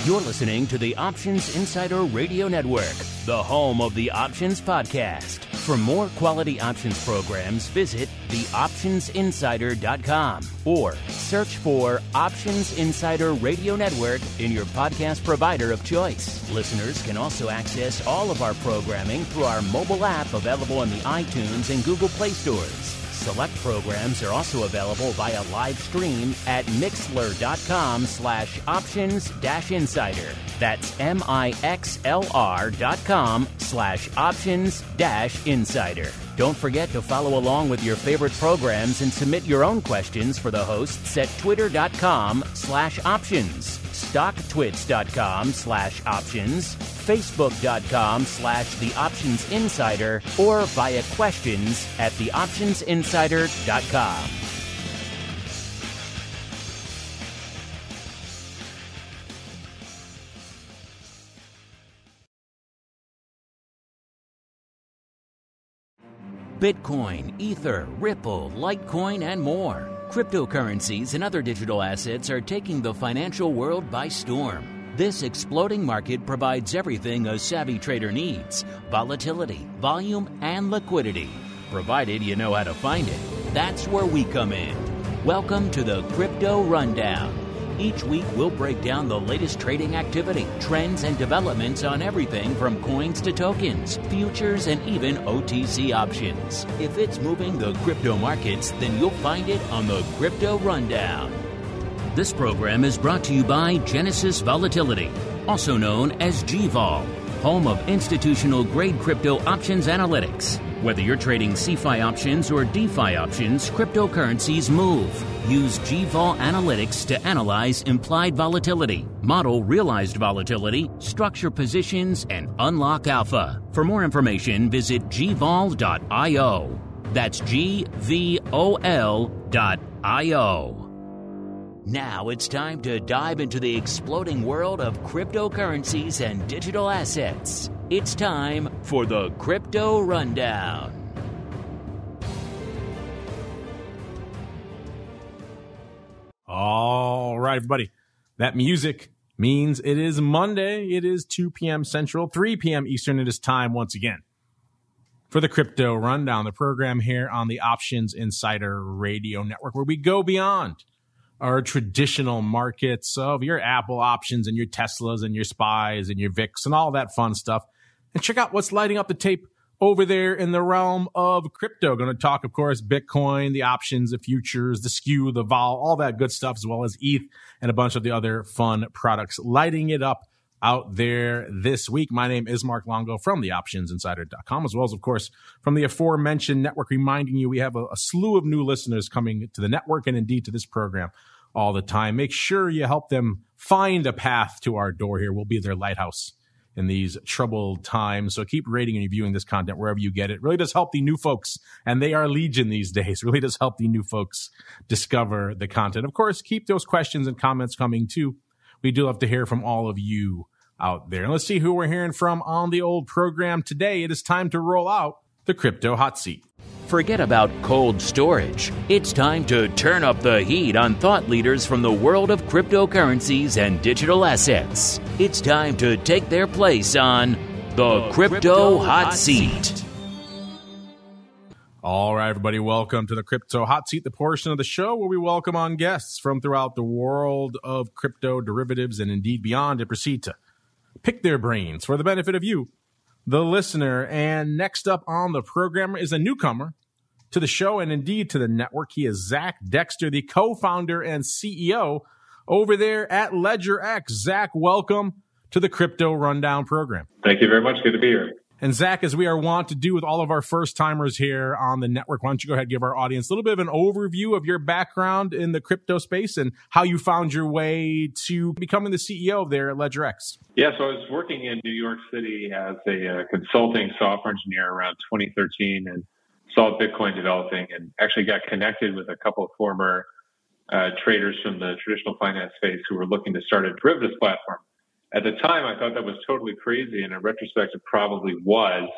You're listening to the Options Insider Radio Network, the home of the Options Podcast. For more quality options programs, visit theoptionsinsider.com or search for Options Insider Radio Network in your podcast provider of choice. Listeners can also access all of our programming through our mobile app available in the iTunes and Google Play stores. Select programs are also available via live stream at mixlr.com/options-insider. That's mixlr.com/options-insider. Don't forget to follow along with your favorite programs and submit your own questions for the hosts at twitter.com/options, stocktwits.com/options, facebook.com/theoptionsinsider, or via questions at theoptionsinsider.com. Bitcoin, Ether, Ripple, Litecoin, and more. Cryptocurrencies and other digital assets are taking the financial world by storm. This exploding market provides everything a savvy trader needs: volatility, volume, and liquidity. Provided you know how to find it. That's where we come in. Welcome to the Crypto Rundown. Each week, we'll break down the latest trading activity, trends, and developments on everything from coins to tokens, futures, and even OTC options. If it's moving the crypto markets, then you'll find it on the Crypto Rundown. This program is brought to you by Genesis Volatility, also known as GVOL, home of institutional-grade crypto options analytics. Whether you're trading CeFi options or DeFi options, cryptocurrencies move. Use GVOL Analytics to analyze implied volatility, model realized volatility, structure positions, and unlock alpha. For more information, visit gvol.io. That's GVOL.io. Now it's time to dive into the exploding world of cryptocurrencies and digital assets. It's time for the Crypto Rundown. All right, everybody. That music means it is Monday. It is 2 p.m. Central, 3 p.m. Eastern. It is time once again for the Crypto Rundown, the program here on the Options Insider Radio Network, where we go beyond our traditional markets of your Apple options and your Teslas and your SPYs and your VIX and all that fun stuff, and check out what's lighting up the tape over there in the realm of crypto. Going to talk, of course, Bitcoin, the options, the futures, the SKEW, the vol, all that good stuff, as well as ETH and a bunch of the other fun products lighting it up out there this week. My name is Mark Longo from theoptionsinsider.com, as well as, of course, from the aforementioned network, reminding you we have a slew of new listeners coming to the network and indeed to this program all the time. Make sure you help them find a path to our door here. We'll be their lighthouse in these troubled times. So keep rating and reviewing this content wherever you get it. It really does help the new folks, and they are legion these days. It really does help the new folks discover the content. Of course, keep those questions and comments coming too. We do love to hear from all of you out there. And let's see who we're hearing from on the old program today. It is time to roll out the Crypto Hot Seat. Forget about cold storage. It's time to turn up the heat on thought leaders from the world of cryptocurrencies and digital assets. It's time to take their place on the Crypto Hot Seat. All right, everybody, welcome to the Crypto Hot Seat, the portion of the show where we welcome on guests from throughout the world of crypto derivatives and indeed beyond and proceed to pick their brains for the benefit of you, the listener. And next up on the program is a newcomer to the show and indeed to the network. He is Zach Dexter, the co-founder and CEO over there at LEDGERX. Zach, welcome to the Crypto Rundown program. Thank you very much. Good to be here. And Zach, as we are wont to do with all of our first-timers here on the network, why don't you go ahead and give our audience a little bit of an overview of your background in the crypto space and how you found your way to becoming the CEO there at LEDGERX. Yeah, so I was working in New York City as a consulting software engineer around 2013 and saw Bitcoin developing and actually got connected with a couple of former traders from the traditional finance space who were looking to start a derivatives platform. At the time, I thought that was totally crazy, and in retrospect, it probably was,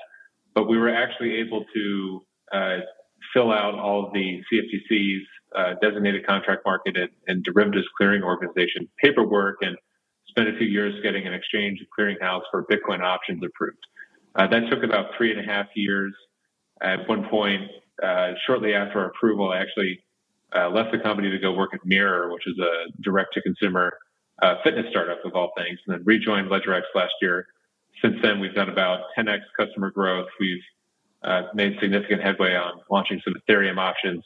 but we were actually able to fill out all of the CFTC's designated contract market and derivatives clearing organization paperwork and spent a few years getting an exchange clearinghouse for Bitcoin options approved. That took about 3.5 years. At one point, shortly after our approval, I actually left the company to go work at Mirror, which is a direct-to-consumer fitness startup of all things, and then rejoined LEDGERX last year. Since then, we've done about 10x customer growth. We've made significant headway on launching some Ethereum options,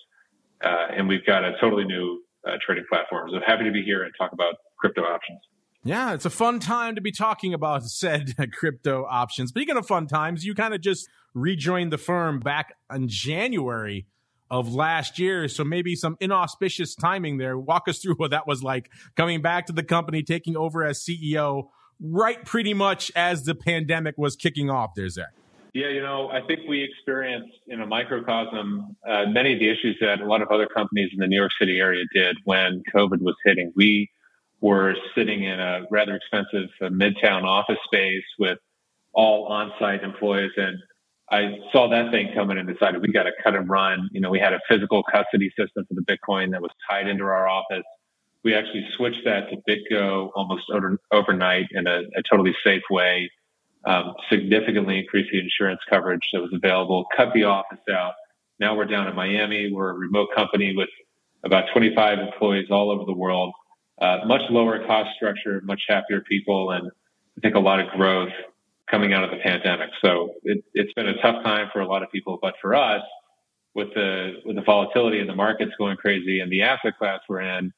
and we've got a totally new trading platform. So happy to be here and talk about crypto options. Yeah, it's a fun time to be talking about said crypto options. Speaking of fun times, you kind of just rejoined the firm back in January of last year. So maybe some inauspicious timing there. Walk us through what that was like, coming back to the company, taking over as CEO, right pretty much as the pandemic was kicking off there, Zach. Yeah, I think we experienced in a microcosm many of the issues that a lot of other companies in the New York City area did when COVID was hitting. We were sitting in a rather expensive midtown office space with all on-site employees, and I saw that thing coming and decided we got to cut and run. We had a physical custody system for the Bitcoin that was tied into our office. We actually switched that to BitGo almost overnight in a totally safe way. Significantly increased the insurance coverage that was available, cut the office out. Now we're down in Miami. We're a remote company with about 25 employees all over the world. Much lower cost structure, much happier people, and I think a lot of growth coming out of the pandemic. So it's been a tough time for a lot of people, but for us, with the volatility in the markets going crazy and the asset class we're in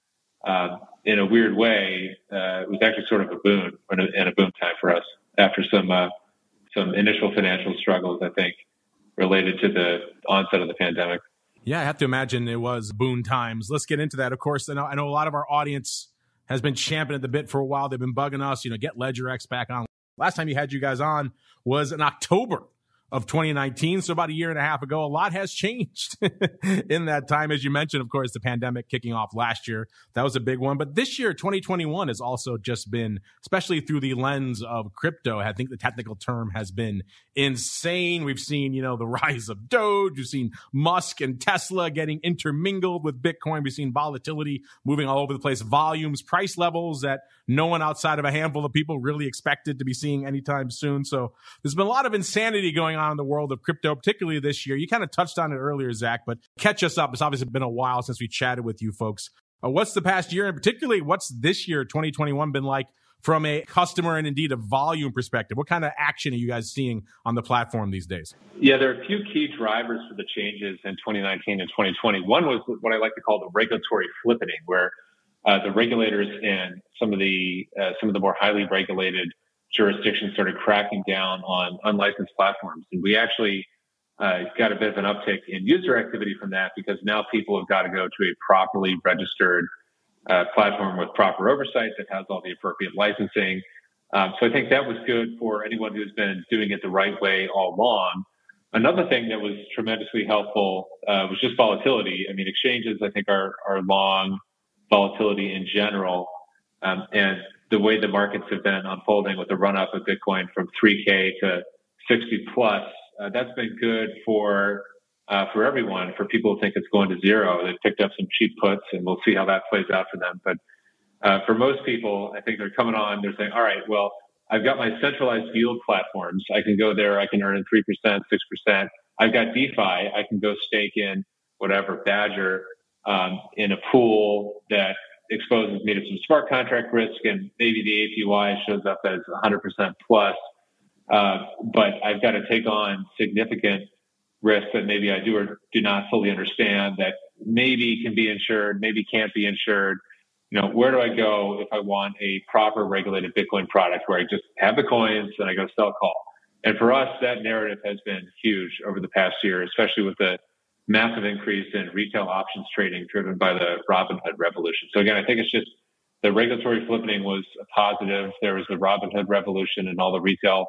a weird way, it was actually sort of a boon and a boom time for us after some initial financial struggles, I think, related to the onset of the pandemic. Yeah, I have to imagine it was boon times. Let's get into that. Of course, I know a lot of our audience has been champing at the bit for a while. They've been bugging us, get LEDGERX back on. Last time you had you guys on was in October of 2019, so about a year and a half ago. A lot has changed in that time. As you mentioned, of course, the pandemic kicking off last year. That was a big one. But this year, 2021, has also just been, especially through the lens of crypto, I think the technical term has been insane. We've seen, the rise of Doge. We've seen Musk and Tesla getting intermingled with Bitcoin. We've seen volatility moving all over the place, volumes, price levels that no one outside of a handful of people really expected to be seeing anytime soon. So there's been a lot of insanity going on in the world of crypto, particularly this year. You kind of touched on it earlier, Zach, but catch us up. It's obviously been a while since we chatted with you folks. What's the past year, and particularly what's this year, 2021, been like from a customer and indeed a volume perspective? What kind of action are you guys seeing on the platform these days? Yeah, there are a few key drivers for the changes in 2019 and 2020. One was what I like to call the regulatory flippening, where the regulators in some of the more highly regulated jurisdictions started cracking down on unlicensed platforms. And we actually got a bit of an uptick in user activity from that, because now people have got to go to a properly registered platform with proper oversight that has all the appropriate licensing. So I think that was good for anyone who's been doing it the right way all along. Another thing that was tremendously helpful was just volatility. I mean, exchanges, I think, are long volatility in general. And the way the markets have been unfolding with the run-up of Bitcoin from 3K to 60 plus, that's been good for everyone, for people who think it's going to zero. They've picked up some cheap puts, and we'll see how that plays out for them. But for most people, I think they're coming on, they're saying, all right, well, I've got my centralized yield platforms. I can go there. I can earn 3%, 6%. I've got DeFi. I can go stake in whatever Badger in a pool that exposes me to some smart contract risk, and maybe the APY shows up as 100% plus. But I've got to take on significant risk that maybe I do or do not fully understand, that maybe can be insured, maybe can't be insured. Where do I go if I want a proper regulated Bitcoin product where I just have the coins and I go sell call? And for us, that narrative has been huge over the past year, especially with the massive increase in retail options trading driven by the Robinhood revolution. So again, I think it's just the regulatory flippening was a positive. There was the Robinhood revolution and all the retail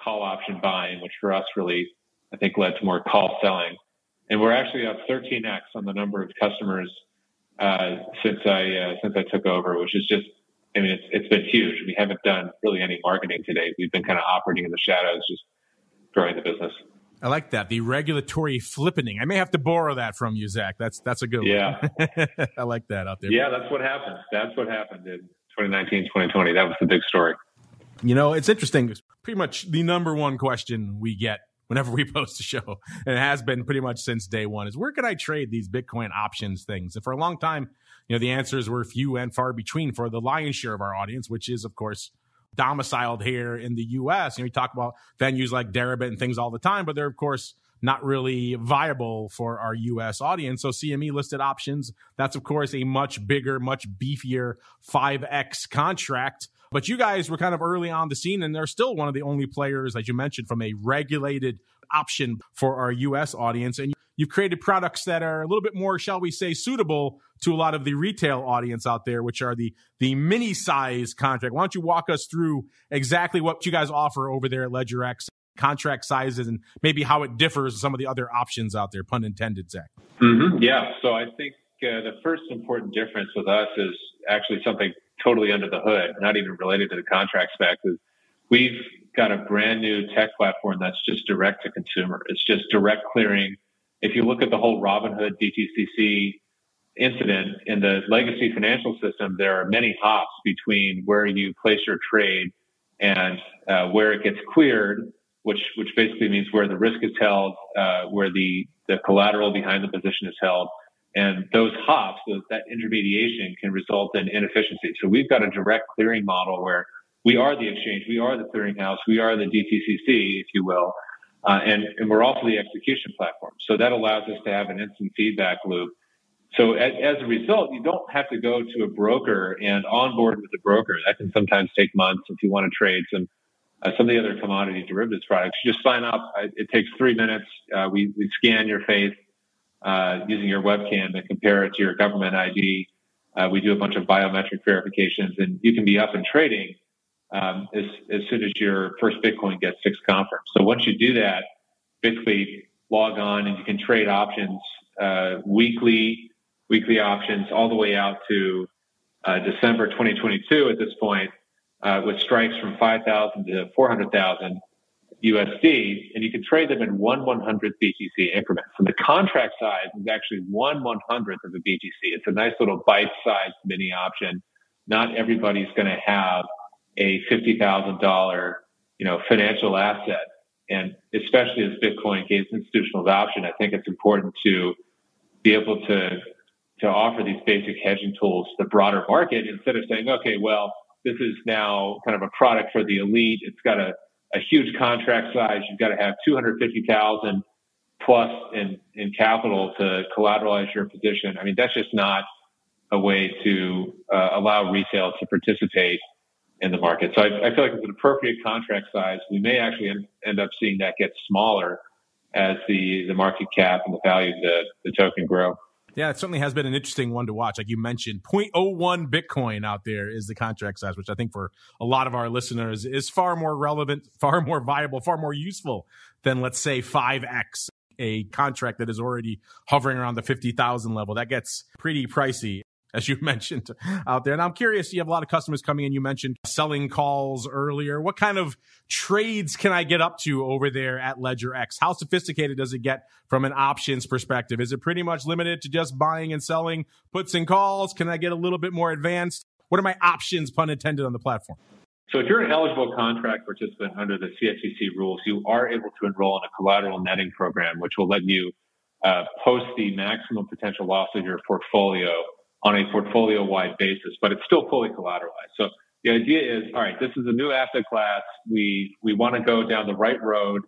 call option buying, which for us really, I think, led to more call selling. And we're actually up 13x on the number of customers since I took over, which is just, I mean, it's been huge. We haven't done really any marketing to date. We've been kind of operating in the shadows, just growing the business. I like that. The regulatory flippening. I may have to borrow that from you, Zach. That's a good one. Yeah. I like that out there. Yeah, that's what happened. That's what happened in 2019, 2020. That was the big story. You know, it's interesting. It's pretty much the number one question we get whenever we post a show, and it has been pretty much since day one, is where can I trade these Bitcoin options things? And for a long time, you know, the answers were few and far between for the lion's share of our audience, which is, of course, domiciled here in the U.S. You know, we talk about venues like DEREBIT and things all the time, but they're, of course, not really viable for our U.S. audience. So CME listed options, that's, of course, a much bigger, much beefier 5X contract. But you guys were kind of early on the scene, and they're still one of the only players, as you mentioned, from a regulated option for our U.S. audience. And you've created products that are a little bit more, shall we say, suitable to a lot of the retail audience out there, which are the mini size contract. Why don't you walk us through exactly what you guys offer over there at LEDGERX, contract sizes, and maybe how it differs from some of the other options out there, pun intended, Zach? Mm-hmm. Yeah. So I think the first important difference with us is actually something totally under the hood, not even related to the contract specs. Is we've got a brand new tech platform that's just direct to consumer. It's just direct clearing. If you look at the whole Robinhood DTCC incident in the legacy financial system, there are many hops between where you place your trade and where it gets cleared, which basically means where the risk is held, where the collateral behind the position is held. And those hops, that intermediation can result in inefficiency. So we've got a direct clearing model where we are the exchange, we are the clearinghouse, we are the DTCC, if you will, and we're also the execution platform. So that allows us to have an instant feedback loop. So as a result, you don't have to go to a broker and onboard with the broker. That can sometimes take months if you want to trade some of the other commodity derivatives products. You just sign up. It takes 3 minutes. We scan your face using your webcam and compare it to your government ID. We do a bunch of biometric verifications, and you can be up and trading as soon as your first Bitcoin gets 6 confirmed. So once you do that, basically log on and you can trade options, weekly options all the way out to December 2022 at this point, with strikes from 5,000 to 400,000 USD, and you can trade them in 1/100th BTC increments. And the contract size is actually 1/100th of a BTC. It's a nice little bite-sized mini option. Not everybody's going to have a $50,000, financial asset. And especially as Bitcoin gains institutional adoption, I think it's important to be able to offer these basic hedging tools to the broader market instead of saying, okay, well, this is now kind of a product for the elite. It's got a huge contract size. You've got to have 250,000 plus in capital to collateralize your position. I mean, that's just not a way to allow retail to participate in the market. So I feel like it's an appropriate contract size. We may actually end up seeing that get smaller as the market cap and the value of the token grow. Yeah, it certainly has been an interesting one to watch. Like you mentioned, 0.01 Bitcoin out there is the contract size, which I think for a lot of our listeners is far more relevant, far more viable, far more useful than, let's say, 5X, a contract that is already hovering around the 50,000 level. That gets pretty pricey, as you mentioned out there. And I'm curious, you have a lot of customers coming in. You mentioned selling calls earlier. What kind of trades can I get up to over there at LEDGERX? How sophisticated does it get from an options perspective? Is it pretty much limited to just buying and selling puts and calls? Can I get a little bit more advanced? What are my options, pun intended, on the platform? So if you're an eligible contract participant under the CFTC rules, you are able to enroll in a collateral netting program, which will let you post the maximum potential loss of your portfolio on a portfolio-wide basis, but it's still fully collateralized. So the idea is, all right, this is a new asset class. We want to go down the right road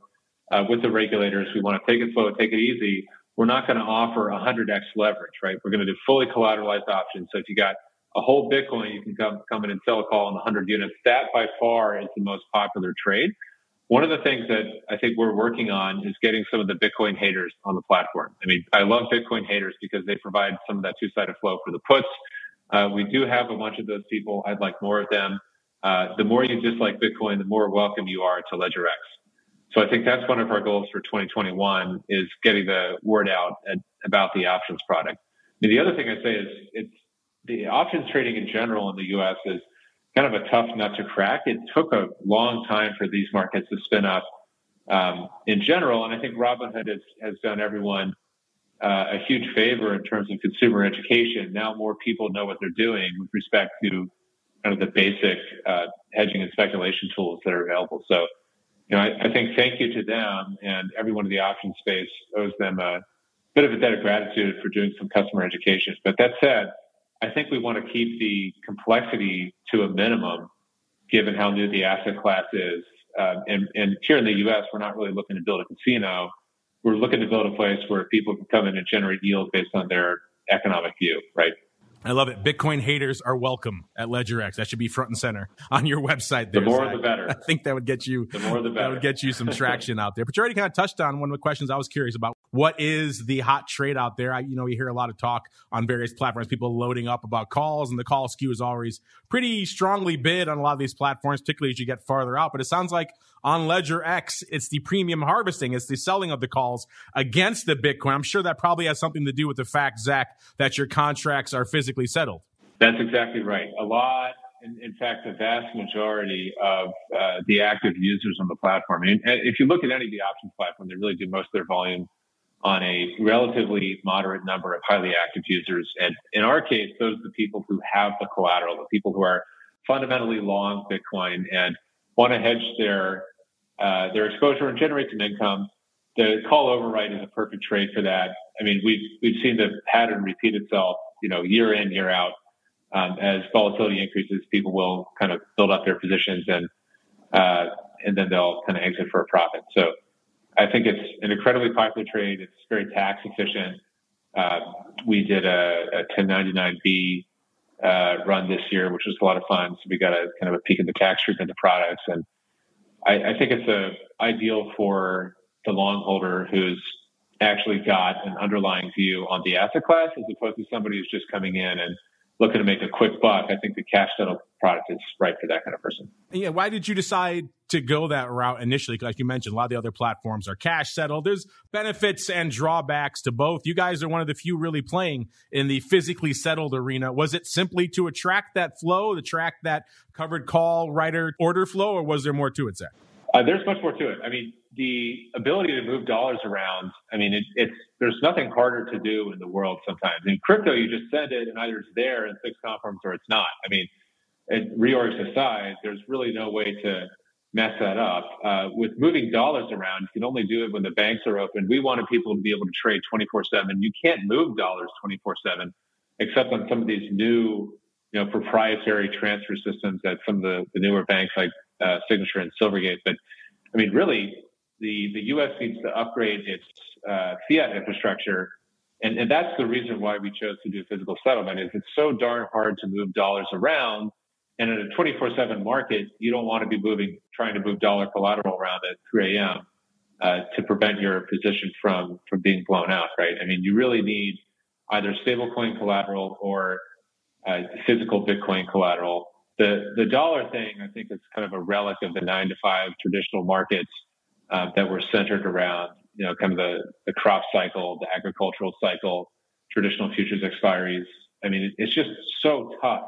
with the regulators. We want to take it slow, take it easy. We're not going to offer 100x leverage, right? We're going to do fully collateralized options. So if you got a whole Bitcoin, you can come in and sell a call on 100 units. That by far is the most popular trade. One of the things that I think we're working on is getting some of the Bitcoin haters on the platform. I mean, I love Bitcoin haters because they provide some of that two-sided flow for the puts. We do have a bunch of those people. I'd like more of them. The more you dislike Bitcoin, the more welcome you are to LEDGERX. So I think that's one of our goals for 2021 is getting the word out about the options product. I mean, the other thing I'd say is it's the options trading in general in the U.S. is kind of a tough nut to crack. It took a long time for these markets to spin up in general. And I think Robinhood has done everyone a huge favor in terms of consumer education. Now more people know what they're doing with respect to kind of the basic hedging and speculation tools that are available. So, I think thank you to them, and everyone in the option space owes them a bit of a debt of gratitude for doing some customer education. But that said, I think we want to keep the complexity to a minimum, given how new the asset class is. And here in the U.S., we're not really looking to build a casino. We're looking to build a place where people can come in and generate yield based on their economic view, right? I love it. Bitcoin haters are welcome at LEDGERX. That should be front and center on your website there, The more Zach. the better. I think that would get you the more the better. That would get you some traction out there. But you already kind of touched on one of the questions I was curious about. What is the hot trade out there? We hear a lot of talk on various platforms, people loading up about calls, and the call SKEW is always pretty strongly bid on a lot of these platforms, particularly as you get farther out. But it sounds like on LEDGERX, it's the premium harvesting. It's the selling of the calls against the Bitcoin. I'm sure that probably has something to do with the fact, Zach, that your contracts are physically settled. That's exactly right. A lot, in fact, the vast majority of the active users on the platform. I mean, if you look at any of the options platform, they really do most of their volume on a relatively moderate number of highly active users. And in our case, those are the people who have the collateral, the people who are fundamentally long Bitcoin and want to hedge their exposure and generate some income. The call override is a perfect trade for that. I mean, we've seen the pattern repeat itself, year in, year out. As volatility increases, people will kind of build up their positions and then they'll kind of exit for a profit. So I think it's an incredibly popular trade. It's very tax efficient. We did a 1099B run this year, which was a lot of fun. So we got a kind of a peek at the tax treatment of the products. And I think it's ideal for the long holder who's actually got an underlying view on the asset class, as opposed to somebody who's just coming in and looking to make a quick buck. I think the cash settled product is right for that kind of person. Yeah. Why did you decide to go that route initially? Because like you mentioned, a lot of the other platforms are cash settled. There's benefits and drawbacks to both. You guys are one of the few really playing in the physically settled arena. Was it simply to attract that flow, to attract that covered call writer order flow, or was there more to it, Zach? There's much more to it. I mean, the ability to move dollars around, I mean, there's nothing harder to do in the world sometimes. In crypto, you just send it and either it's there in 6 confirms or it's not. I mean, reorgs aside, there's really no way to mess that up. With moving dollars around, you can only do it when the banks are open. We wanted people to be able to trade 24/7. You can't move dollars 24/7, except on some of these new, proprietary transfer systems at some of the newer banks like Signature and Silvergate. But I mean, really, the U.S. needs to upgrade its fiat infrastructure. And that's the reason why we chose to do physical settlement, is it's so darn hard to move dollars around. And in a 24/7 market, you don't want to be trying to move dollar collateral around at 3 a.m. To prevent your position from being blown out, right? I mean, you really need either stablecoin collateral or physical Bitcoin collateral. The dollar thing, I think, is kind of a relic of the 9-to-5 traditional markets that were centered around, kind of the crop cycle, the agricultural cycle, traditional futures expiries. I mean, it's just so tough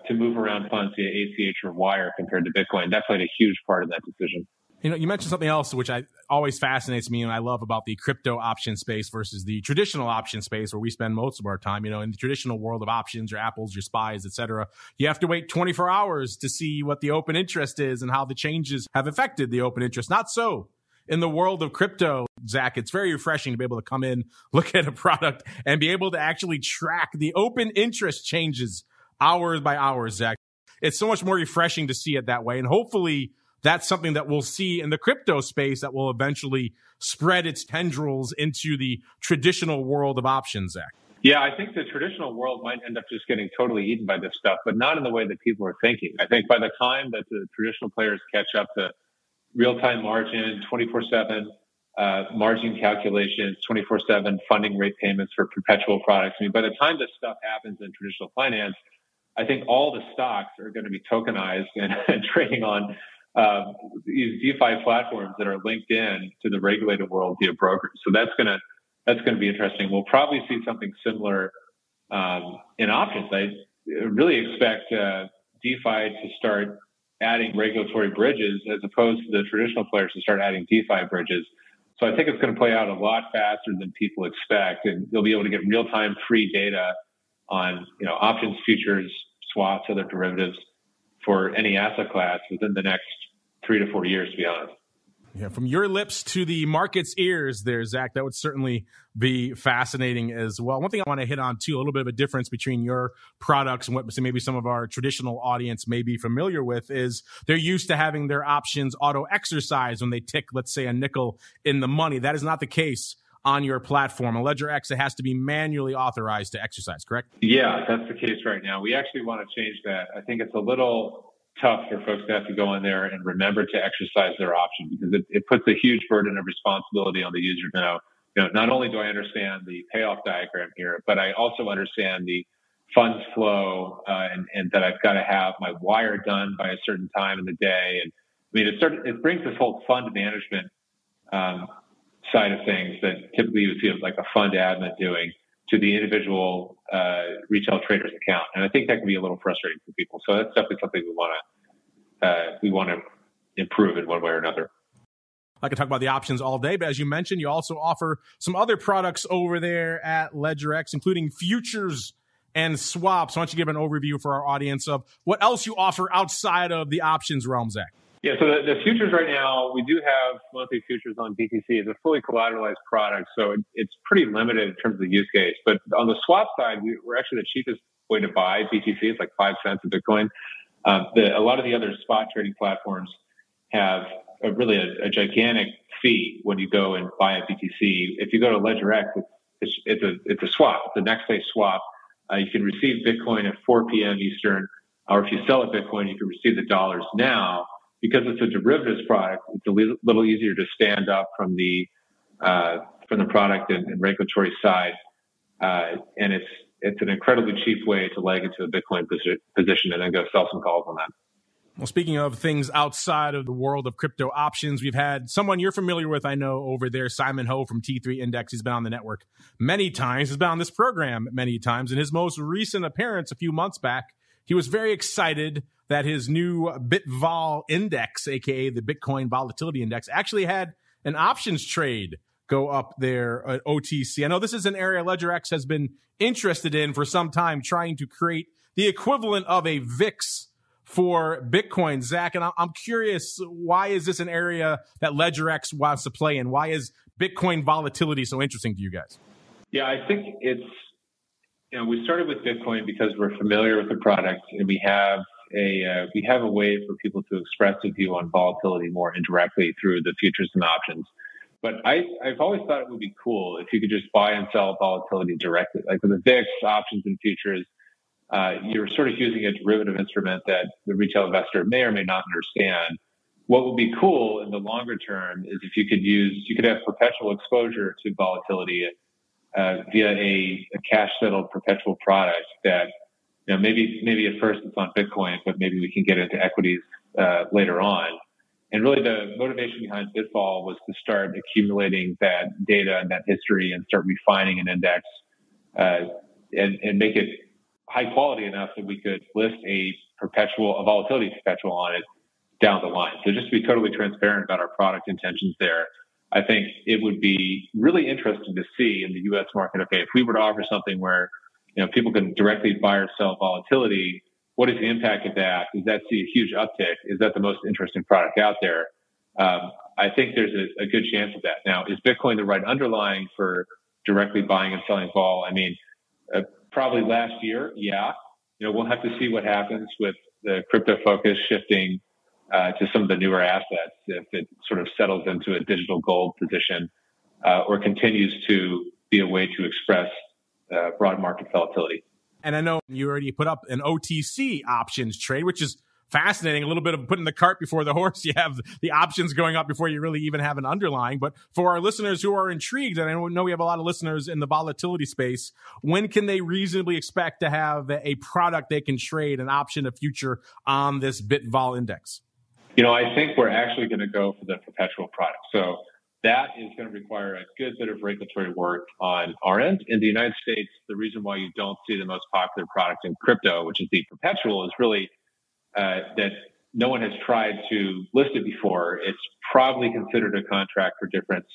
to move around funds via ACH or wire compared to Bitcoin. That played a huge part of that decision. You mentioned something else which always fascinates me and I love about the crypto option space versus the traditional option space where we spend most of our time. In the traditional world of options, your apples, your spies, etc., you have to wait 24 hours to see what the open interest is and how the changes have affected the open interest. Not so in the world of crypto, Zach. It's very refreshing to be able to come in, look at a product, and be able to actually track the open interest changes hours by hours, Zach. It's so much more refreshing to see it that way. And hopefully that's something that we'll see in the crypto space that will eventually spread its tendrils into the traditional world of options, Zach. Yeah, I think the traditional world might end up just getting totally eaten by this stuff, but not in the way that people are thinking. I think by the time that the traditional players catch up to real-time margin, 24/7 margin calculations, 24/7 funding rate payments for perpetual products, I mean, by the time this stuff happens in traditional finance, I think all the stocks are going to be tokenized and trading on these DeFi platforms that are linked in to the regulated world via brokers. So that's going to be interesting. We'll probably see something similar in options. I really expect DeFi to start adding regulatory bridges as opposed to the traditional players to start adding DeFi bridges. So I think it's going to play out a lot faster than people expect, and you'll be able to get real-time free data on options, futures, swaps, other derivatives for any asset class within the next 3 to 4 years, to be honest. Yeah, from your lips to the market's ears there, Zach, that would certainly be fascinating as well. One thing I want to hit on, too, a little bit of a difference between your products and what maybe some of our traditional audience may be familiar with is they're used to having their options auto-exercise when they tick, let's say, a nickel in the money. That is not the case on your platform. A LEDGERX, it has to be manually authorized to exercise, correct? Yeah, that's the case right now. We actually want to change that. I think it's a little tough for folks to have to go in there and remember to exercise their option because it puts a huge burden of responsibility on the user to know, not only do I understand the payoff diagram here, but I also understand the funds flow and that I've got to have my wire done by a certain time in the day. And I mean, it brings this whole fund management side of things that typically you would see like a fund admin doing to the individual retail trader's account. And I think that can be a little frustrating for people. So that's definitely something we want to improve in one way or another. I could talk about the options all day, but as you mentioned, you also offer some other products over there at LEDGERX, including futures and swaps. Why don't you give an overview for our audience of what else you offer outside of the options realm, Zach? Yeah, so the futures right now, we do have monthly futures on BTC. It's a fully collateralized product, so it's pretty limited in terms of the use case. But on the swap side, we're actually the cheapest way to buy BTC. It's like 5 cents a Bitcoin. A lot of the other spot trading platforms have a gigantic fee when you go and buy a BTC. If you go to LEDGERX, it's a swap. It's a next day swap. You can receive Bitcoin at 4 p.m. Eastern, or if you sell at Bitcoin, you can receive the dollars now. Because it's a derivatives product, it's a little easier to stand up from the product and regulatory side, and it's an incredibly cheap way to leg into a Bitcoin position and then go sell some calls on that. Well, speaking of things outside of the world of crypto options, we've had someone you're familiar with, I know, over there, Simon Ho from T3 Index. He's been on the network many times. He's been on this program many times. In his most recent appearance a few months back, he was very excited that his new BITVOL index, aka the Bitcoin Volatility Index, actually had an options trade go up there at OTC. I know this is an area LEDGERX has been interested in for some time, trying to create the equivalent of a VIX for Bitcoin. Zach, and I'm curious, why is this an area that LEDGERX wants to play in? Why is Bitcoin volatility so interesting to you guys? Yeah, I think it's, we started with Bitcoin because we're familiar with the product and we have a way for people to express a view on volatility more indirectly through the futures and options. But I've always thought it would be cool if you could just buy and sell volatility directly. Like with the VIX, options, and futures, you're sort of using a derivative instrument that the retail investor may or may not understand. What would be cool in the longer term is if you could have perpetual exposure to volatility via a cash settled perpetual product that, maybe at first it's on Bitcoin, but maybe we can get into equities later on. And really the motivation behind BITVOL was to start accumulating that data and that history and start refining an index and make it high quality enough that we could list a volatility perpetual on it down the line. So just to be totally transparent about our product intentions there, I think it would be really interesting to see in the U.S. market, okay, if we were to offer something where people can directly buy or sell volatility, what is the impact of that? Does that see a huge uptick? Is that the most interesting product out there? I think there's a good chance of that. Now, is Bitcoin the right underlying for directly buying and selling vol? I mean, probably last year, yeah. We'll have to see what happens with the crypto focus shifting to some of the newer assets, if it sort of settles into a digital gold position or continues to be a way to express broad market volatility. And I know you already put up an OTC options trade, which is fascinating. A little bit of putting the cart before the horse. You have the options going up before you really even have an underlying. But for our listeners who are intrigued, and I know we have a lot of listeners in the volatility space, when can they reasonably expect to have a product they can trade, an option, a future on this BITVOL index? I think we're actually going to go for the perpetual product. So that is going to require a good bit of regulatory work on our end. In the United States, the reason why you don't see the most popular product in crypto, which is the perpetual, is really that no one has tried to list it before. It's probably considered a contract for difference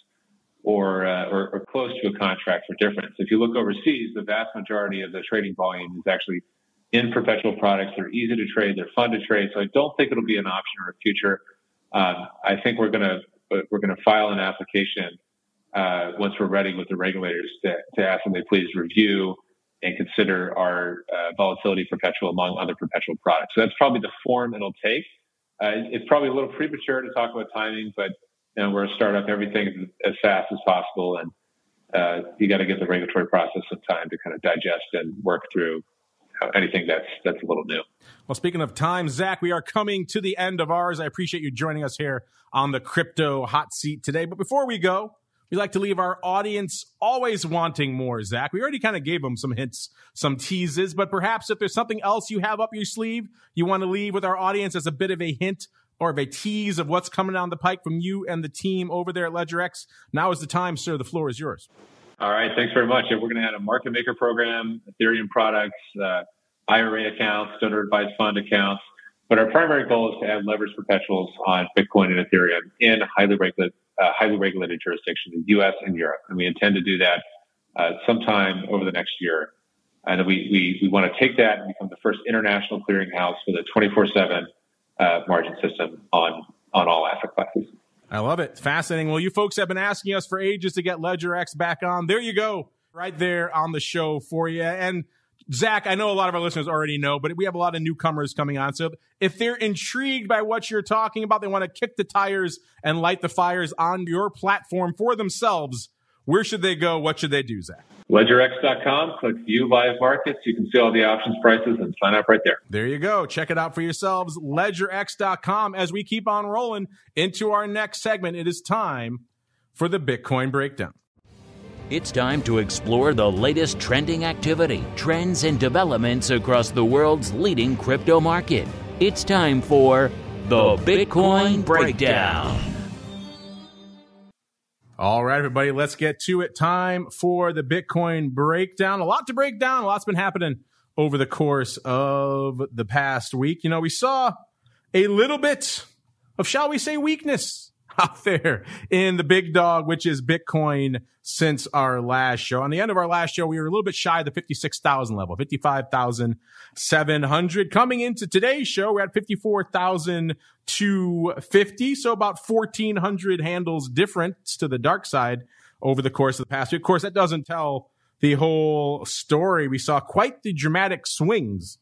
or close to a contract for difference. If you look overseas, the vast majority of the trading volume is actually in perpetual products. They're easy to trade. They're fun to trade. So I don't think it'll be an option or a future. I think we're going to file an application once we're ready with the regulators to ask them they please review and consider our volatility perpetual among other perpetual products. So that's probably the form it'll take. It's probably a little premature to talk about timing, but we're a startup. Everything as fast as possible, and you got to give the regulatory process some time to kind of digest and work through anything that's a little new. Well, speaking of time, Zach, we are coming to the end of ours. I appreciate you joining us here on the Crypto Hot Seat today. But before we go, we like to leave our audience always wanting more, Zach. We already kind of gave them some hints, some teases, but perhaps if there's something else you have up your sleeve you want to leave with our audience as a bit of a hint or of a tease of what's coming down the pike from you and the team over there at LEDGERX, now is the time, sir. The floor is yours. All right. Thanks very much. We're going to add a market maker program, Ethereum products, IRA accounts, donor advised fund accounts. But our primary goal is to add leveraged perpetuals on Bitcoin and Ethereum in highly regulated jurisdictions, the U.S. and Europe. And we intend to do that sometime over the next year. And we want to take that and become the first international clearinghouse with a 24/7 margin system on all asset classes. I love it. It's fascinating. Well, you folks have been asking us for ages to get LEDGERX back on. There you go, right there on the show for you. And Zach, I know a lot of our listeners already know, but we have a lot of newcomers coming on. So if they're intrigued by what you're talking about, they want to kick the tires and light the fires on your platform for themselves, where should they go? What should they do, Zach? LedgerX.com, click View Live Markets. You can see all the options prices and sign up right there. There you go. Check it out for yourselves. LedgerX.com. As we keep on rolling into our next segment, it is time for the Bitcoin Breakdown. It's time to explore the latest trending activity, trends, and developments across the world's leading crypto market. It's time for the Bitcoin Breakdown. All right, everybody, let's get to it. Time for the Bitcoin Breakdown. A lot to break down. A lot's been happening over the course of the past week. You know, we saw a little bit of, shall we say, weakness out there in the big dog, which is Bitcoin, since our last show. On the end of our last show, we were a little bit shy of the 56,000 level, 55,700. Coming into today's show, we're at 54,250. So about 1,400 handles difference to the dark side over the course of the past week. Of course, that doesn't tell the whole story. We saw quite the dramatic swings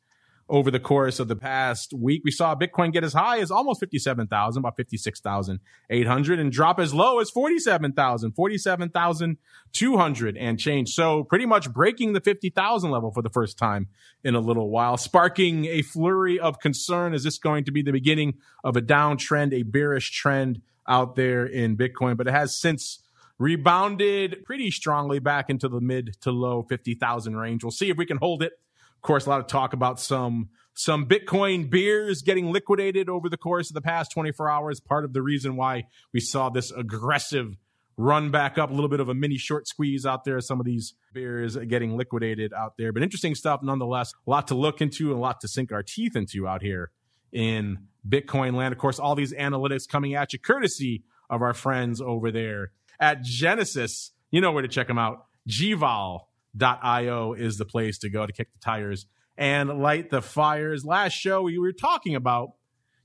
over the course of the past week. We saw Bitcoin get as high as almost 57,000, about 56,800, and drop as low as 47,200 and change. So pretty much breaking the 50,000 level for the first time in a little while, sparking a flurry of concern. Is this going to be the beginning of a downtrend, a bearish trend out there in Bitcoin? But it has since rebounded pretty strongly back into the mid to low 50,000 range. We'll see if we can hold it. Of course, a lot of talk about some Bitcoin beers getting liquidated over the course of the past 24 hours. Part of the reason why we saw this aggressive run back up, a little bit of a mini short squeeze out there. Some of these beers getting liquidated out there, but interesting stuff nonetheless. A lot to look into and a lot to sink our teeth into out here in Bitcoin land. Of course, all these analytics coming at you courtesy of our friends over there at Genesis. You know where to check them out. GVOL.io is the place to go to kick the tires and light the fires. Last show, we were talking about,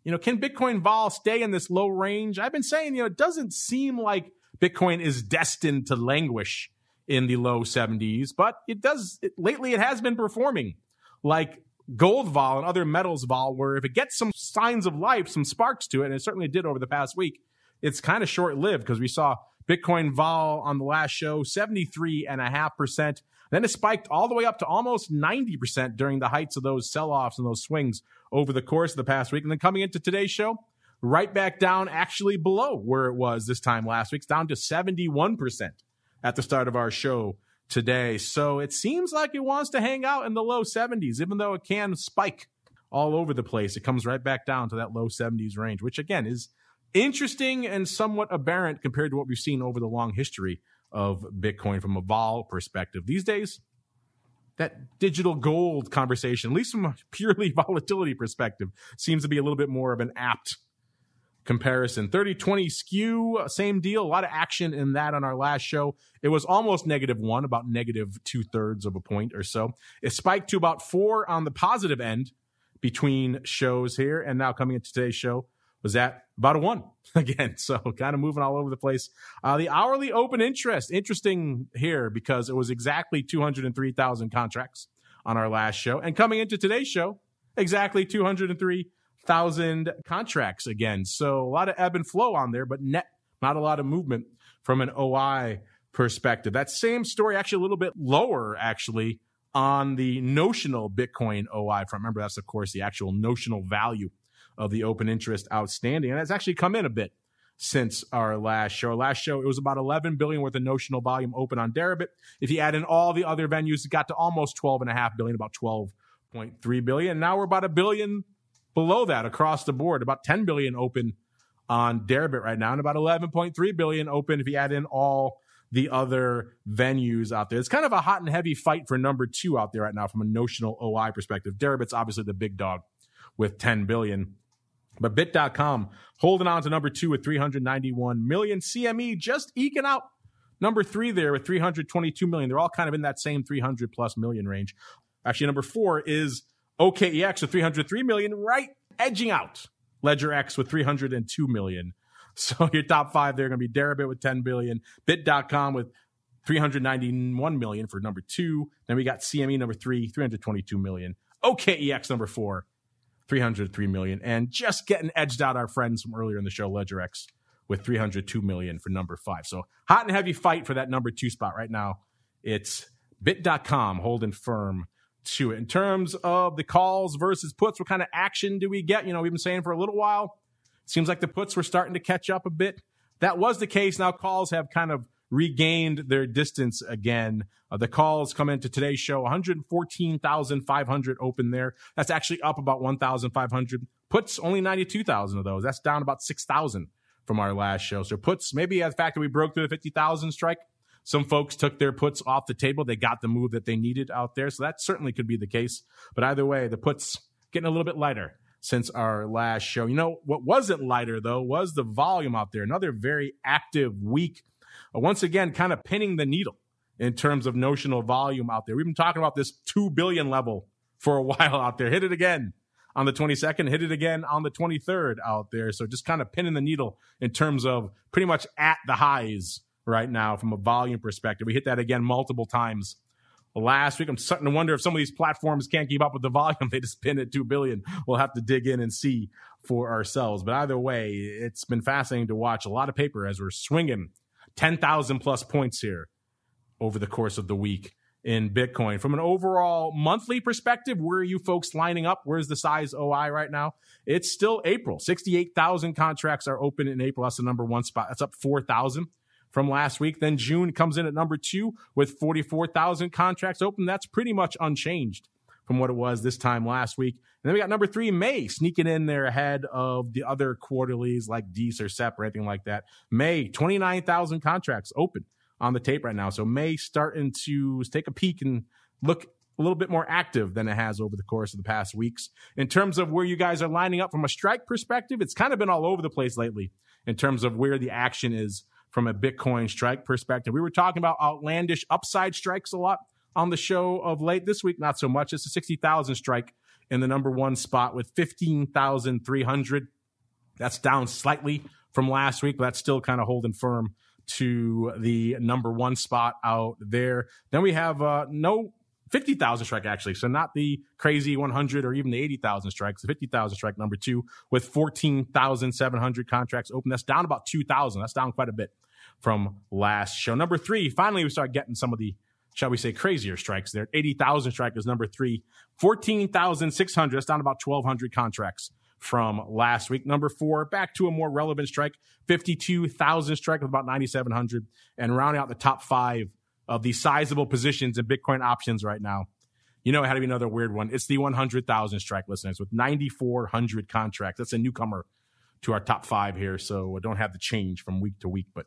can Bitcoin vol stay in this low range? I've been saying, it doesn't seem like Bitcoin is destined to languish in the low 70s, but it does. Lately, it has been performing like gold vol and other metals vol, where if it gets some signs of life, some sparks to it, and it certainly did over the past week, it's kind of short-lived, because we saw Bitcoin vol on the last show, 73.5%. Then it spiked all the way up to almost 90% during the heights of those sell-offs and those swings over the course of the past week. And then coming into today's show, right back down, actually below where it was this time last week. It's down to 71% at the start of our show today. So it seems like it wants to hang out in the low 70s, even though it can spike all over the place. It comes right back down to that low 70s range, which again is interesting and somewhat aberrant compared to what we've seen over the long history of Bitcoin from a vol perspective. These days, that digital gold conversation, at least from a purely volatility perspective, seems to be a little bit more of an apt comparison. 30-20 SKEW, same deal. A lot of action in that on our last show. It was almost -1, about -2/3 of a point or so. It spiked to about 4 on the positive end between shows here, and now coming into today's show was at about a 1 again. So kind of moving all over the place. The hourly open interest, interesting here because it was exactly 203,000 contracts on our last show. And coming into today's show, exactly 203,000 contracts again. So a lot of ebb and flow on there, but net, not a lot of movement from an OI perspective. That same story, actually a little bit lower, actually, on the notional Bitcoin OI front. Remember, that's, of course, the actual notional value of the open interest outstanding. And it's actually come in a bit since our last show. Our last show, it was about 11 billion worth of notional volume open on DEREBIT. If you add in all the other venues, it got to almost 12.5 billion, about 12.3 billion. Now we're about $1 billion below that across the board, about 10 billion open on DEREBIT right now, and about 11.3 billion open if you add in all the other venues out there. It's kind of a hot and heavy fight for number 2 out there right now from a notional OI perspective. DEREBIT's obviously the big dog with 10 billion. But Bit.com holding on to number 2 with 391 million. CME just eking out number 3 there with 322 million. They're all kind of in that same 300 plus million range. Actually, number 4 is OKEX with 303 million, right edging out LEDGERX with 302 million. So your top 5 there are going to be DEREBIT with 10 billion, Bit.com with 391 million for number 2. Then we got CME number 3, 322 million. OKEX number 4. 303 million, and just getting edged out our friends from earlier in the show, LEDGERX, with 302 million for number 5. So hot and heavy fight for that number 2 spot right now. It's Bit.com holding firm to it. In terms of the calls versus puts, what kind of action do we get? You know, we've been saying for a little while, seems like the puts were starting to catch up a bit. That was the case. Now calls have kind of regained their distance again. The calls come into today's show, 114,500 open there. That's actually up about 1,500. Puts, only 92,000 of those. That's down about 6,000 from our last show. So puts, maybe the fact that we broke through the 50,000 strike, some folks took their puts off the table. They got the move that they needed out there. So that certainly could be the case. But either way, the puts getting a little bit lighter since our last show. You know, what wasn't lighter, though, was the volume out there. Another very active week. Once again, kind of pinning the needle in terms of notional volume out there. We've been talking about this 2 billion level for a while out there. Hit it again on the 22nd, hit it again on the 23rd out there. So just kind of pinning the needle in terms of pretty much at the highs right now from a volume perspective. We hit that again multiple times last week. I'm starting to wonder if some of these platforms can't keep up with the volume. They just pin at 2 billion. We'll have to dig in and see for ourselves. But either way, it's been fascinating to watch. A lot of paper as we're swinging 10,000 plus points here over the course of the week in Bitcoin. From an overall monthly perspective, where are you folks lining up? Where's the size OI right now? It's still April. 68,000 contracts are open in April. That's the number 1 spot. That's up 4,000 from last week. Then June comes in at number 2 with 44,000 contracts open. That's pretty much unchanged from what it was this time last week. And then we got number 3, May, sneaking in there ahead of the other quarterlies like DEES or SEP or anything like that. May, 29,000 contracts open on the tape right now. So May starting to take a peek and look a little bit more active than it has over the course of the past weeks. In terms of where you guys are lining up from a strike perspective, it's kind of been all over the place lately in terms of where the action is from a Bitcoin strike perspective. We were talking about outlandish upside strikes a lot on the show of late. This week, not so much. It's a 60,000 strike in the number 1 spot with 15,300. That's down slightly from last week, but that's still kind of holding firm to the number 1 spot out there. Then we have no 50,000 strike, actually. So not the crazy 100 or even the 80,000 strikes, the 50,000 strike number 2 with 14,700 contracts open. That's down about 2,000. That's down quite a bit from last show. Number 3, finally, we start getting some of the, shall we say, crazier strikes there. 80,000 strike is number 3. 14,600. That's down about 1,200 contracts from last week. Number 4, back to a more relevant strike. 52,000 strike with about 9,700. And rounding out the top 5 of the sizable positions in Bitcoin options right now. You know, it had to be another weird one. It's the 100,000 strike, listeners, with 9,400 contracts. That's a newcomer to our top 5 here. So I don't have the change from week to week, but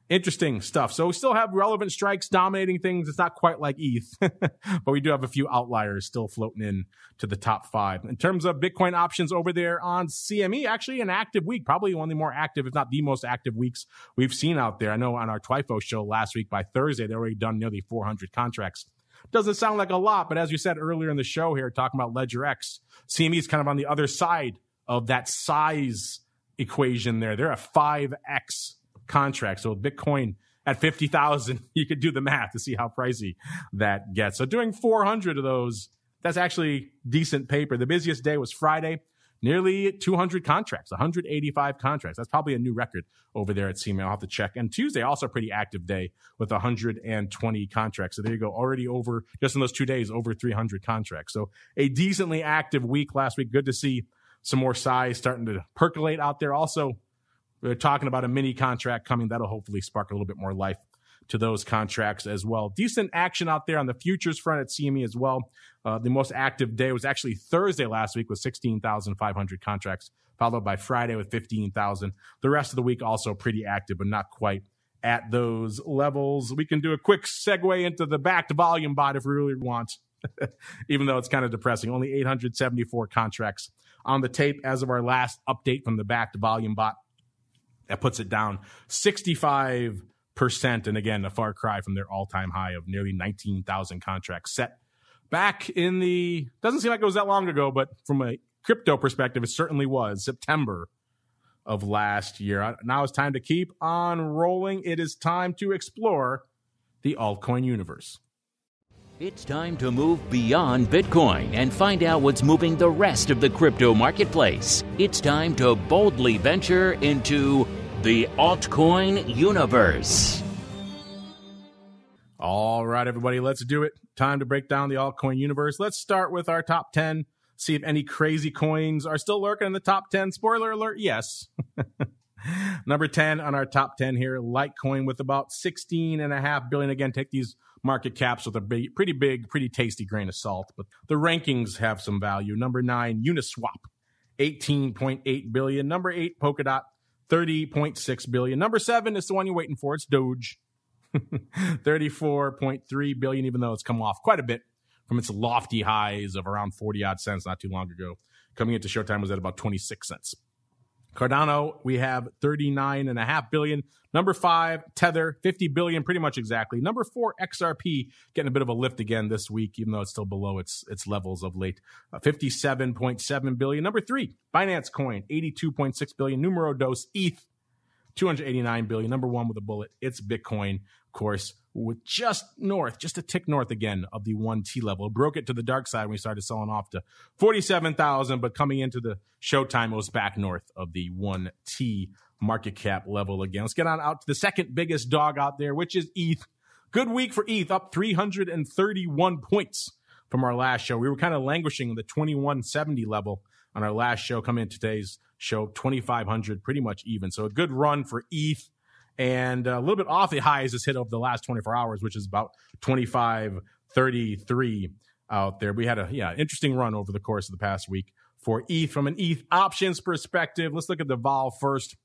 Interesting stuff. So we still have relevant strikes dominating things. It's not quite like ETH, but we do have a few outliers still floating in to the top 5. In terms of Bitcoin options over there on CME, actually an active week, probably one of the more active, if not the most active weeks we've seen out there. I know on our TWIFO show last week by Thursday, they've already done nearly 400 contracts. Doesn't sound like a lot, but as we said earlier in the show here, talking about LEDGERX, CME is kind of on the other side of that size equation there. They're a 5x contract. So Bitcoin at 50,000, you could do the math to see how pricey that gets. So doing 400 of those, that's actually decent paper. The busiest day was Friday, nearly 200 contracts, 185 contracts. That's probably a new record over there at CME. I'll have to check. And Tuesday, also a pretty active day with 120 contracts. So there you go, already over, just in those 2 days, over 300 contracts. So a decently active week last week. Good to see some more size starting to percolate out there. Also, we're talking about a mini contract coming. That'll hopefully spark a little bit more life to those contracts as well. Decent action out there on the futures front at CME as well. The most active day was actually Thursday last week with 16,500 contracts, followed by Friday with 15,000. The rest of the week also pretty active, but not quite at those levels. We can do a quick segue into the BAKKT volume bot if we really want, even though it's kind of depressing. Only 874 contracts on the tape as of our last update from the BAKKT volume bot. That puts it down 65%. And again, a far cry from their all-time high of nearly 19,000 contracts set back in the, doesn't seem like it was that long ago, but from a crypto perspective, it certainly was September of last year. Now it's time to keep on rolling. It is time to explore the altcoin universe. It's time to move beyond Bitcoin and find out what's moving the rest of the crypto marketplace. It's time to boldly venture into the altcoin universe. All right, everybody, let's do it. Time to break down the altcoin universe. Let's start with our top 10, see if any crazy coins are still lurking in the top 10. Spoiler alert, yes. Number 10 on our top 10 here, Litecoin with about 16.5 billion. Again, take these market caps with a pretty big, pretty tasty grain of salt, but the rankings have some value. Number 9, Uniswap, 18.8 billion. Number 8, Polkadot, 30.6 billion. Number 7 is the one you're waiting for. It's Doge, 34.3 billion, even though it's come off quite a bit from its lofty highs of around 40 odd cents not too long ago. Coming into Showtime was at about 26 cents. Cardano, we have 39.5 billion. Number 5, Tether, 50 billion, pretty much exactly. Number 4, XRP, getting a bit of a lift again this week, even though it's still below its levels of late. 57.7 billion. Number 3, Binance Coin, 82.6 billion. Numero dos, ETH, 289 billion. Number 1 with a bullet, it's Bitcoin, of course, with just a tick north again of the 1T level. Broke it to the dark side when we started selling off to 47,000, but coming into the Showtime, it was back north of the 1T market cap level again. Let's get on out to the second biggest dog out there, which is ETH. Good week for ETH, up 331 points from our last show. We were kind of languishing in the 2170 level on our last show. Coming in today's show, 2,500, pretty much even. So a good run for ETH. And a little bit off the highs it's hit over the last 24 hours, which is about 25.33 out there. We had interesting run over the course of the past week for ETH. From an ETH options perspective, let's look at the vol first.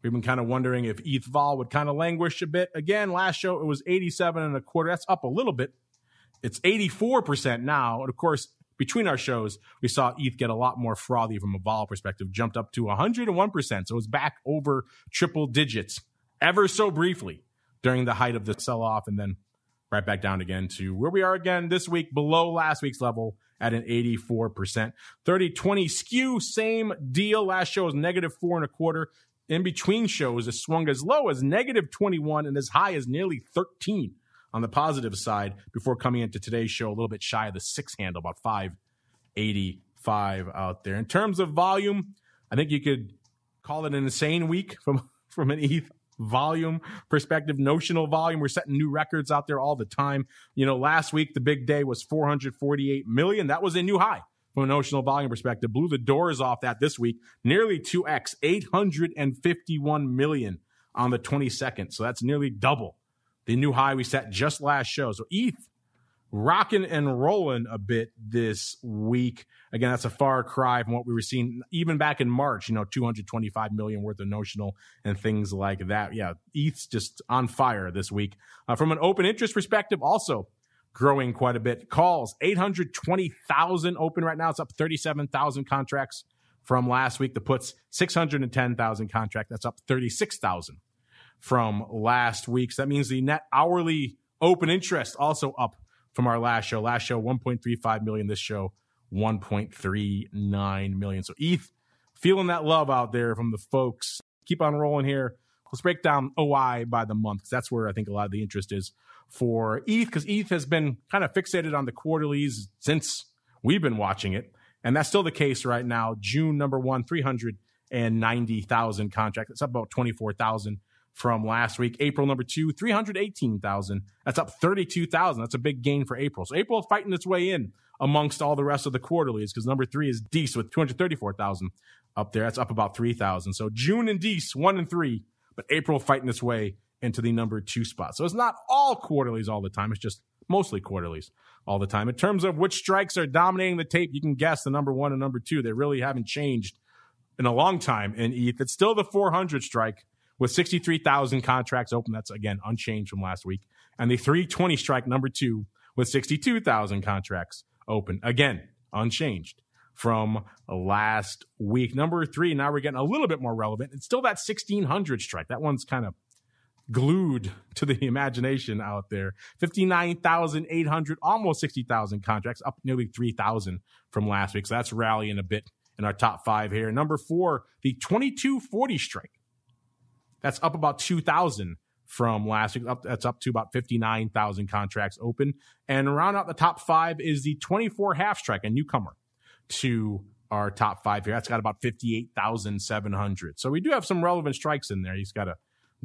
We've been kind of wondering if ETH vol would kind of languish a bit. Again, last show it was 87.25. That's up a little bit. It's 84% now. And of course, between our shows, we saw ETH get a lot more frothy from a vol perspective, jumped up to 101%. So it's back over triple digits ever so briefly during the height of the sell-off, and then right back down again to where we are again this week, below last week's level at an 84%. 30-20 SKEW, same deal. Last show was negative 4.25. In between shows, it swung as low as negative 21 and as high as nearly 13 on the positive side before coming into today's show a little bit shy of the 6 handle, about 585 out there. In terms of volume, I think you could call it an insane week from an ETH volume perspective. Notional volume, we're setting new records out there all the time. Last week the big day was 448 million. That was a new high from a notional volume perspective. Blew the doors off that this week, nearly 2x, 851 million on the 22nd. So that's nearly double the new high we set just last show. So ETH rocking and rolling a bit this week. Again, that's a far cry from what we were seeing even back in March, 225 million worth of notional and things like that. Yeah, ETH's just on fire this week. From an open interest perspective, also growing quite a bit. Calls, 820,000 open right now. It's up 37,000 contracts from last week. The puts, 610,000 contracts. That's up 36,000 from last week. So that means the net hourly open interest also up from our last show. Last show, 1.35 million. This show, 1.39 million. So ETH feeling that love out there from the folks. Keep on rolling here. Let's break down OI by the month, because that's where I think a lot of the interest is for ETH, because ETH has been kind of fixated on the quarterlies since we've been watching it. And that's still the case right now. June number one, 390,000 contracts. That's up about 24,000 from last week. April number two, 318,000. That's up 32,000. That's a big gain for April. So April is fighting its way in amongst all the rest of the quarterlies, because number three is Dees with 234,000 up there. That's up about 3,000. So June and Dees, 1 and 3, but April fighting its way into the number two spot. So it's not all quarterlies all the time. It's just mostly quarterlies all the time. In terms of which strikes are dominating the tape, you can guess the number one and number two. They really haven't changed in a long time in ETH. It's still the 400 strike with 63,000 contracts open. That's, again, unchanged from last week. And the 320 strike, number two, with 62,000 contracts open. Again, unchanged from last week. Number three, now we're getting a little bit more relevant. It's still that 1,600 strike. That one's kind of glued to the imagination out there. 59,800, almost 60,000 contracts, up nearly 3,000 from last week. So that's rallying a bit in our top five here. Number four, the 2240 strike. That's up about 2,000 from last week. That's up to about 59,000 contracts open. And round out the top five is the 24 half strike, a newcomer to our top five here. That's got about 58,700. So we do have some relevant strikes in there. He's got to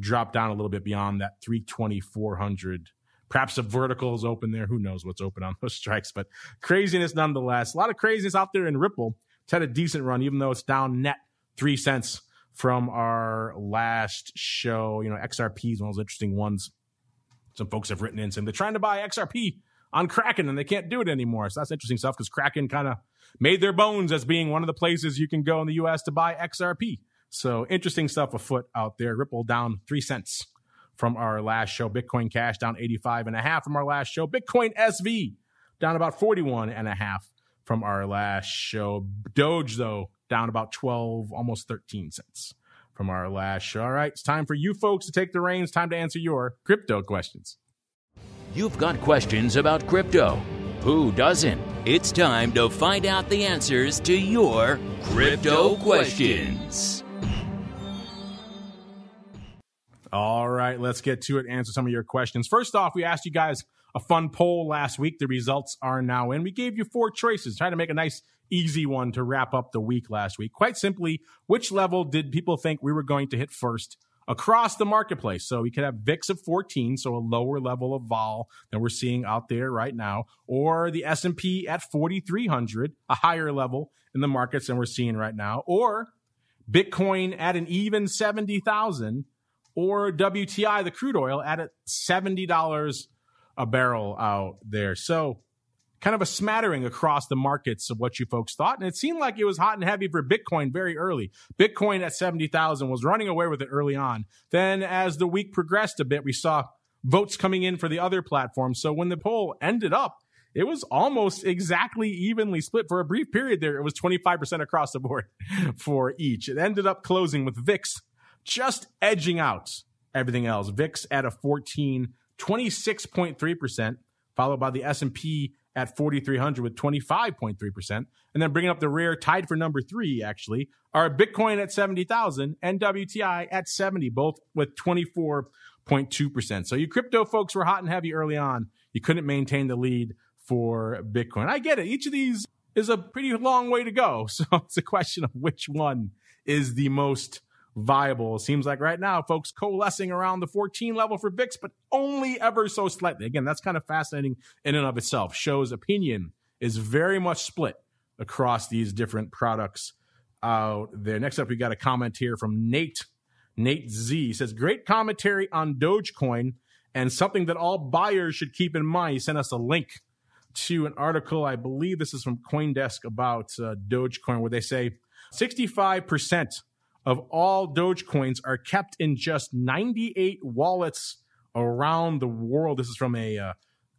drop down a little bit beyond that 320,400. Perhaps a vertical is open there. Who knows what's open on those strikes, but craziness nonetheless. A lot of craziness out there in Ripple. It's had a decent run, even though it's down net 3 cents from our last show. XRP is one of those interesting ones. Some folks have written in saying they're trying to buy XRP on Kraken and they can't do it anymore. So that's interesting stuff, because Kraken kind of made their bones as being one of the places you can go in the US to buy XRP. So interesting stuff afoot out there. Ripple down 3 cents from our last show. Bitcoin Cash down 85.5 from our last show. Bitcoin SV down about 41.5 from our last show. Doge, though, down about 12, almost 13 cents from our last show. All right, it's time for you folks to take the reins. Time to answer your crypto questions. You've got questions about crypto. Who doesn't? It's time to find out the answers to your crypto questions. All right, let's get to it. Answer some of your questions. First off, we asked you guys a fun poll last week. The results are now in. We gave you 4 choices, trying to make a nice, easy one to wrap up the week last week. Quite simply, which level did people think we were going to hit first across the marketplace? So we could have VIX of 14, so a lower level of vol than we're seeing out there right now, or the S&P at 4,300, a higher level in the markets than we're seeing right now, or Bitcoin at an even 70,000, or WTI, the crude oil, at $70 a barrel out there. So kind of a smattering across the markets of what you folks thought. And it seemed like it was hot and heavy for Bitcoin very early. Bitcoin at 70,000 was running away with it early on. Then as the week progressed a bit, we saw votes coming in for the other platforms. So when the poll ended up, it was almost exactly evenly split. For a brief period there, it was 25% across the board for each. It ended up closing with VIX just edging out everything else. VIX at a 14, 26.3%, followed by the S&P at 4,300 with 25.3%. And then bringing up the rear, tied for number 3, actually, are Bitcoin at 70,000 and WTI at 70, both with 24.2%. So you crypto folks were hot and heavy early on. You couldn't maintain the lead for Bitcoin. I get it. Each of these is a pretty long way to go. So it's a question of which one is the most viable. It seems like right now, folks coalescing around the 14 level for VIX, but only ever so slightly. Again, that's kind of fascinating in and of itself. Shows opinion is very much split across these different products out there. Next up, we got a comment here from Nate. Nate Z says, great commentary on Dogecoin and something that all buyers should keep in mind. He sent us a link to an article, I believe this is from CoinDesk, about Dogecoin, where they say 65% of all Dogecoins are kept in just 98 wallets around the world. This is from a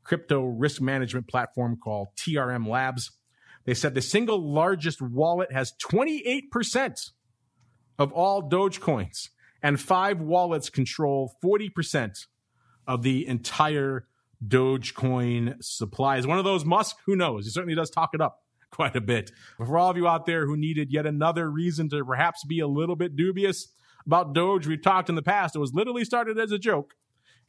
crypto risk management platform called TRM Labs. They said the single largest wallet has 28% of all Dogecoins, and 5 wallets control 40% of the entire Dogecoin supply. Is one of those Musk? Who knows? He certainly does talk it up quite a bit. But for all of you out there who needed yet another reason to perhaps be a little bit dubious about Doge, we've talked in the past. It was literally started as a joke,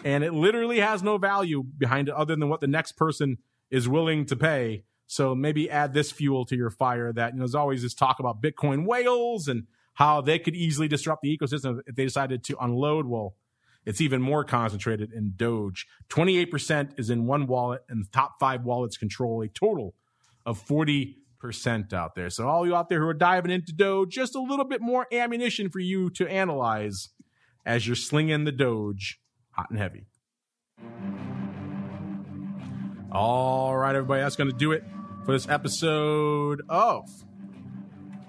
and it literally has no value behind it other than what the next person is willing to pay. So maybe add this fuel to your fire that, there's always this talk about Bitcoin whales and how they could easily disrupt the ecosystem if they decided to unload. Well, it's even more concentrated in Doge. 28% is in one wallet, and the top 5 wallets control a total of 40% out there. So all you out there who are diving into Doge, just a little bit more ammunition for you to analyze as you're slinging the Doge hot and heavy. All right, everybody, that's going to do it for this episode of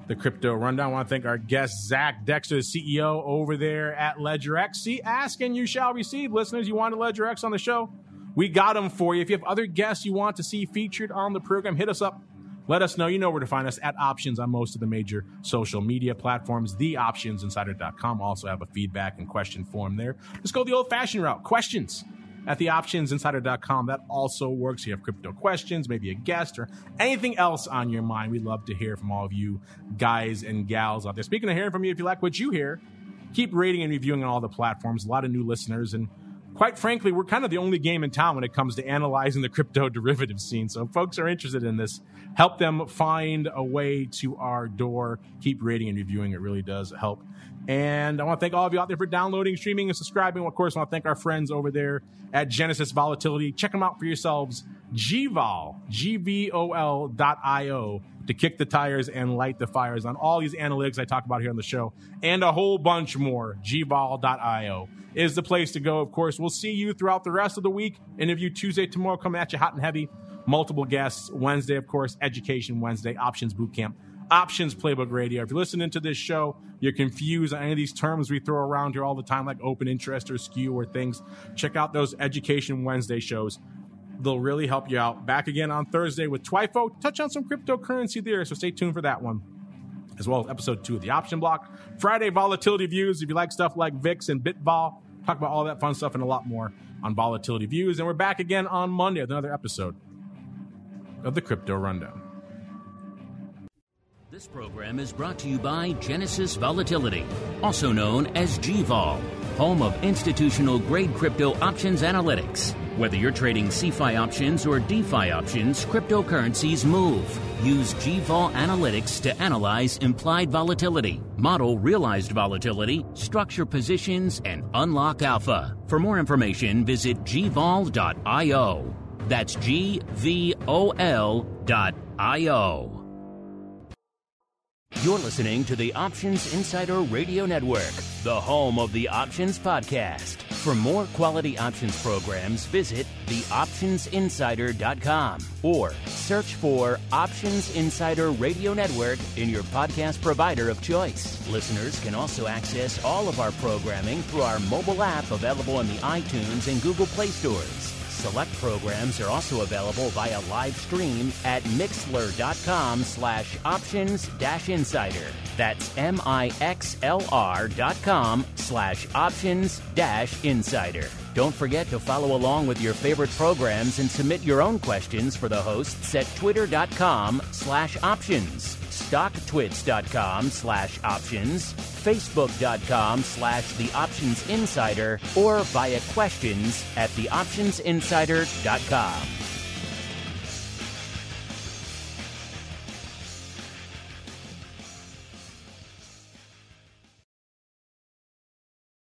the Crypto Rundown. I want to thank our guest, Zach Dexter, the CEO over there at LEDGERX. See, ask and you shall receive. Listeners, you want a LEDGERX on the show? We got them for you. If you have other guests you want to see featured on the program, hit us up. Let us know. You know where to find us, at Options on most of the major social media platforms. TheOptionsInsider.com. Also have a feedback and question form there. Just go the old-fashioned route. Questions at TheOptionsInsider.com. That also works. You have crypto questions, maybe a guest, or anything else on your mind. We'd love to hear from all of you guys and gals out there. Speaking of hearing from you, if you like what you hear, keep rating and reviewing on all the platforms. A lot of new listeners, and quite frankly, we're kind of the only game in town when it comes to analyzing the crypto derivative scene. So if folks are interested in this, help them find a way to our door. Keep rating and reviewing. It really does help. And I want to thank all of you out there for downloading, streaming, and subscribing. Of course, I want to thank our friends over there at Genesis Volatility. Check them out for yourselves. GVOL, GVOL.io, to kick the tires and light the fires on all these analytics I talk about here on the show, and a whole bunch more. GVOL.io is the place to go. Of course, we'll see you throughout the rest of the week. Interview Tuesday, tomorrow, coming at you hot and heavy. Multiple guests. Wednesday, of course, Education Wednesday, Options Bootcamp, Options Playbook Radio. If you're listening to this show, you're confused on any of these terms we throw around here all the time, like open interest or SKEW or things, check out those Education Wednesday shows. They'll really help you out. Back again on Thursday with Twifo. Touch on some cryptocurrency there, so stay tuned for that one, as well as episode 2 of the Option Block. Friday, Volatility Views. If you like stuff like VIX and BITVOL, talk about all that fun stuff and a lot more on Volatility Views. And we're back again on Monday with another episode of the Crypto Rundown. This program is brought to you by Genesis Volatility, also known as GVOL, home of institutional-grade crypto options analytics. Whether you're trading CeFi options or DeFi options, cryptocurrencies move. Use GVOL Analytics to analyze implied volatility, model realized volatility, structure positions, and unlock alpha. For more information, visit gvol.io. That's GVOL.io. You're listening to the Options Insider Radio Network, the home of the Options Podcast. For more quality options programs, visit theoptionsinsider.com or search for Options Insider Radio Network in your podcast provider of choice. Listeners can also access all of our programming through our mobile app available in the iTunes and Google Play stores. Select programs are also available via live stream at mixlr.com/options-insider. That's mixlr.com/options-insider. Don't forget to follow along with your favorite programs and submit your own questions for the hosts at twitter.com/options, stocktwits.com/options, facebook.com/theoptionsinsider, or via questions at theoptionsinsider.com.